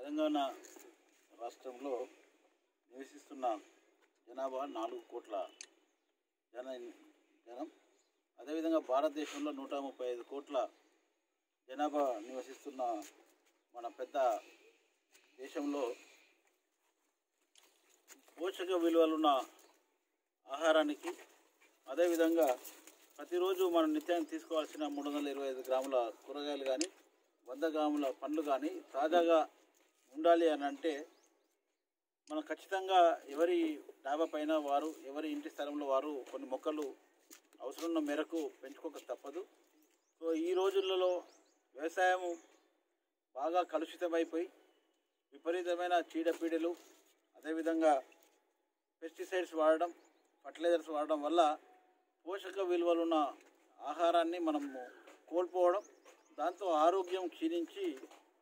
తెలంగాణ రాష్ట్రంలో నివసిస్తున్న జనాభా 4 కోట్ల జనం. అదేవిధంగా భారతదేశంలో 135 కోట్ల జనాభా నివసిస్తున్న మన పెద్ద దేశంలో పోషక విలువలున్న ఆహారానికి, అదేవిధంగా ప్రతిరోజు మనం నిత్యానికి తీసుకోవాల్సిన 325 గ్రాముల కూరగాయలు కానీ 100 గ్రాముల పండ్లు కానీ తాజాగా ఉండాలి అని అంటే మనం ఖచ్చితంగా ఎవరి డాబా పైన వారు, ఎవరి ఇంటి స్థలంలో వారు కొన్ని మొక్కలు అవసరమైన మేరకు పెంచుకోక తప్పదు. సో ఈ రోజులలో వ్యవసాయం బాగా కలుషితమైపోయి విపరీతమైన చీడపీడలు, అదేవిధంగా పెస్టిసైడ్స్ వాడడం, ఫర్టిలైజర్స్ వాడడం వల్ల పోషక విలువలున్న ఆహారాన్ని మనము కోల్పోవడం, దాంతో ఆరోగ్యం క్షీణించి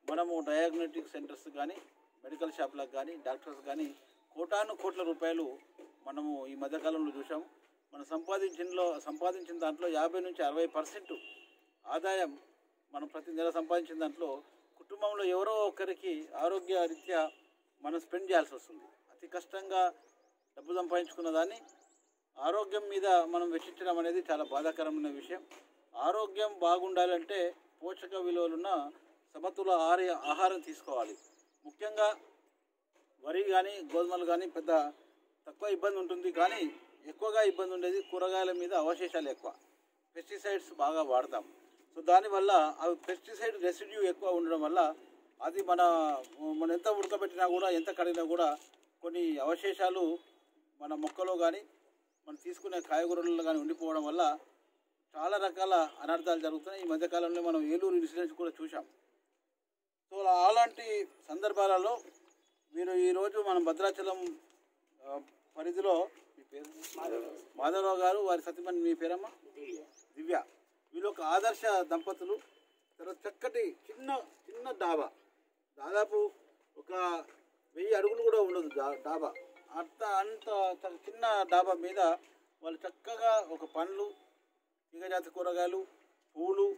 మనము డయాగ్నోస్టిక్ సెంటర్స్ కానీ, మెడికల్ షాప్లకు కానీ, డాక్టర్స్ కానీ కోట్ల రూపాయలు మనము ఈ మధ్యకాలంలో చూసాము. మనం సంపాదించిన దాంట్లో 50 నుంచి 60% ఆదాయం మనం ప్రతి నెల సంపాదించిన దాంట్లో కుటుంబంలో ఎవరో ఒకరికి ఆరోగ్య రీత్యా మనం స్పెండ్ చేయాల్సి వస్తుంది. అతి కష్టంగా డబ్బు సంపాదించుకున్న దాన్ని ఆరోగ్యం మీద మనం వెచ్చించడం అనేది చాలా బాధాకరమైన విషయం. ఆరోగ్యం బాగుండాలంటే పోషక విలువలున్న సమతుల ఆహారం తీసుకోవాలి. ముఖ్యంగా వరి కానీ, గోధుమలు కానీ పెద్ద తక్కువ ఇబ్బంది ఉంటుంది, కానీ ఎక్కువగా ఇబ్బంది ఉండేది కూరగాయల మీద అవశేషాలు ఎక్కువ, పెస్టిసైడ్స్ బాగా వాడతాం. సో దానివల్ల అవి పెస్టిసైడ్ రెసిడ్యూ ఎక్కువ ఉండడం వల్ల అది మనం ఎంత ఉడకబెట్టినా కూడా, ఎంత కడిగినా కూడా కొన్ని అవశేషాలు మన మొక్కలో కానీ, మనం తీసుకునే కాయగూరలలో కానీ ఉండిపోవడం వల్ల చాలా రకాల అనర్థాలు జరుగుతున్నాయి. ఈ మధ్యకాలంలో మనం ఏలూరు ఇన్సిడెంట్స్ కూడా చూసాం. సో అలాంటి సందర్భాలలో మీరు ఈరోజు మనం భద్రాచలం పరిధిలో, మీ పేరు మాధవరావు గారు, వారి సతీమణి, మీ పేరమ్మా దివ్య, వీళ్ళు ఒక ఆదర్శ దంపతులు. తర్వాత చక్కటి చిన్న డాబా, దాదాపు ఒక 1000 అడుగులు కూడా ఉండదు డాబా, అంత చిన్న డాబా మీద వాళ్ళు చక్కగా ఒక పండ్లు, తీగజాతి కూరగాయలు, పూలు,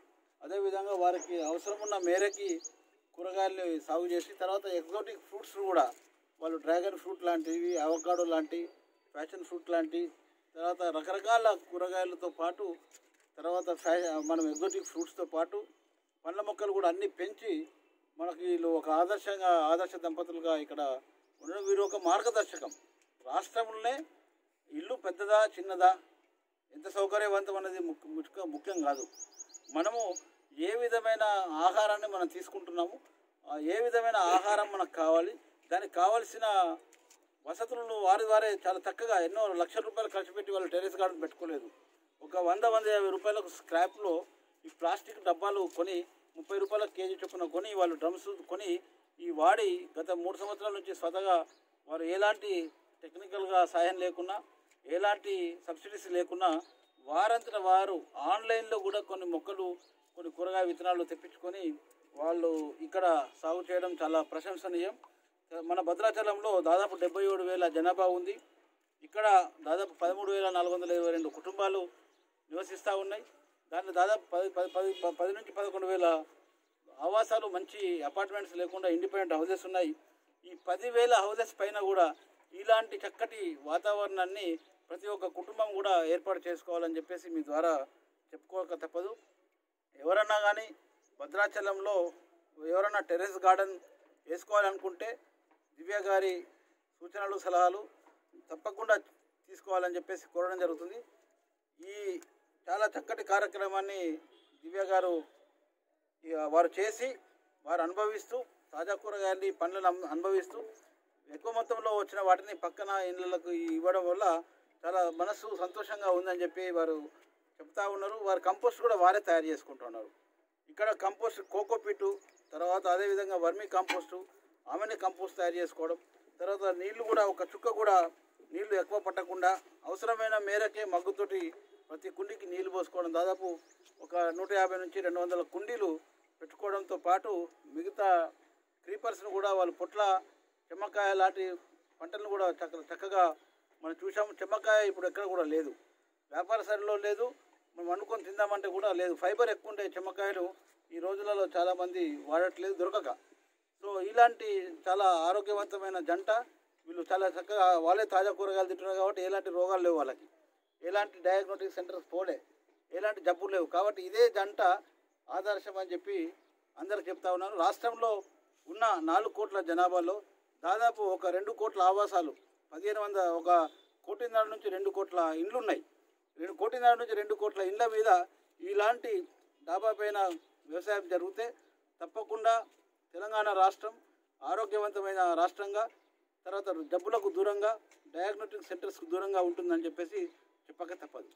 అదేవిధంగా వారికి అవసరమున్న మేరకి కూరగాయలు సాగు చేసి, తర్వాత ఎగ్జాటిక్ ఫ్రూట్స్ కూడా వాళ్ళు డ్రాగన్ ఫ్రూట్ లాంటివి, అవకాడో లాంటి, ప్యాషన్ ఫ్రూట్ లాంటి, తర్వాత రకరకాల కూరగాయలతో పాటు, తర్వాత మనం ఎగ్జాటిక్ ఫ్రూట్స్తో పాటు పండ్ల మొక్కలు కూడా అన్నీ పెంచి మనకి వీళ్ళు ఒక ఆదర్శ దంపతులుగా ఇక్కడ ఉండడం, వీరు ఒక మార్గదర్శకం. రాష్ట్రంలోనే ఇల్లు పెద్దదా చిన్నదా, ఎంత సౌకర్యవంతం అనేది ముఖ్యం కాదు. మనము ఏ విధమైన ఆహారాన్ని మనం తీసుకుంటున్నాము, ఏ విధమైన ఆహారం మనకు కావాలి, దానికి కావాల్సిన వసతులను వారే చాలా చక్కగా ఎన్నో లక్షల రూపాయలు ఖర్చు పెట్టి వాళ్ళు టెర్రస్ గార్డెన్ పెట్టుకోలేదు. ఒక 100-150 రూపాయలకు స్క్రాప్లో ఈ ప్లాస్టిక్ డబ్బాలు కొని 30 రూపాయల కేజీ చొప్పున కొని, వాళ్ళు డ్రమ్స్ కొని ఈ వాడి గత 3 సంవత్సరాల నుంచి స్వతగా వారు ఎలాంటి టెక్నికల్గా సాయం లేకున్నా, ఎలాంటి సబ్సిడీస్ లేకున్నా వారంతటా వారు ఆన్లైన్లో కూడా కొన్ని మొక్కలు, కొన్ని కూరగాయ విత్తనాలు తెప్పించుకొని వాళ్ళు ఇక్కడ సాగు చేయడం చాలా ప్రశంసనీయం. మన భద్రాచలంలో దాదాపు 77,000 జనాభా ఉంది. ఇక్కడ దాదాపు 13,422 కుటుంబాలు నివసిస్తూ ఉన్నాయి. దాంట్లో దాదాపు 10 నుంచి 11,000 ఆవాసాలు, మంచి అపార్ట్మెంట్స్ లేకుండా ఇండిపెండెంట్ హౌసెస్ ఉన్నాయి. ఈ 10,000 హౌసెస్ పైన కూడా ఇలాంటి చక్కటి వాతావరణాన్ని ప్రతి ఒక్క కుటుంబం కూడా ఏర్పాటు చేసుకోవాలని చెప్పేసి మీ ద్వారా చెప్పుకోక తప్పదు. ఎవరన్నా కానీ భద్రాచలంలో ఎవరన్నా టెర్రస్ గార్డెన్ వేసుకోవాలనుకుంటే దివ్య గారి సూచనలు, సలహాలు తప్పకుండా తీసుకోవాలని చెప్పేసి కోరడం జరుగుతుంది. ఈ చాలా చక్కటి కార్యక్రమాన్ని దివ్య గారు వారు చేసి, వారు అనుభవిస్తూ, తాజా కూరగాయలని, పండ్లను అనుభవిస్తూ ఎక్కువ మొత్తంలో వచ్చిన వాటిని పక్కన ఇళ్ళకు ఇవ్వడం వల్ల చాలా మనసు సంతోషంగా ఉందని చెప్పి వారు చెప్తా ఉన్నారు. వారు కంపోస్ట్ కూడా వారే తయారు చేసుకుంటున్నారు. ఇక్కడ కంపోస్ట్ కోకోపీటు, తర్వాత అదేవిధంగా వర్మీ కంపోస్టు, ఆమెనే కంపోస్ట్ తయారు చేసుకోవడం, తర్వాత నీళ్లు కూడా ఒక చుక్క కూడా నీళ్లు ఎక్కువ పట్టకుండా అవసరమైన మేరకే మగ్గుతోటి ప్రతి కుండీకి నీళ్లు పోసుకోవడం, దాదాపు ఒక 150 నుంచి 200 కుండీలు పెట్టుకోవడంతో పాటు మిగతా క్రీపర్స్ను కూడా వాళ్ళు పొట్ల, చెమ్మకాయ లాంటి పంటలను కూడా చక్కగా మనం చూసాము. చెమ్మకాయ ఇప్పుడు ఎక్కడ కూడా లేదు, వ్యాపార సరిలో లేదు, మనం వండుకొని తిందామంటే కూడా లేదు. ఫైబర్ ఎక్కువ ఉండే చెమ్మకాయలు ఈ రోజులలో చాలామంది వాడట్లేదు, దొరకక. సో ఇలాంటి చాలా ఆరోగ్యవంతమైన జంట. వీళ్ళు చాలా చక్కగా వాళ్ళే తాజా కూరగాయలు తింటున్నారు కాబట్టి ఎలాంటి రోగాలు లేవు వాళ్ళకి, ఎలాంటి డయాగ్నోస్టిక్ సెంటర్స్ పోలే, ఎలాంటి జబ్బులు లేవు. కాబట్టి ఇదే జంట ఆదర్శం అని చెప్పి అందరికి చెప్తా ఉన్నాను. రాష్ట్రంలో ఉన్న 4 కోట్ల జనాభాలో దాదాపు ఒక 2 కోట్ల ఆవాసాలు, 1500 ఒక 1.5 నుంచి 2 కోట్ల ఇండ్లు ఉన్నాయి. 1.5 నుంచి 2 కోట్ల ఇండ్ల మీద ఇలాంటి డాబా పైన వ్యవసాయం జరిగితే తప్పకుండా తెలంగాణ రాష్ట్రం ఆరోగ్యవంతమైన రాష్ట్రంగా, తర్వాత జబ్బులకు దూరంగా, డయాగ్నోస్టిక్ సెంటర్స్కు దూరంగా ఉంటుందని చెప్పేసి చెప్పక తప్పదు.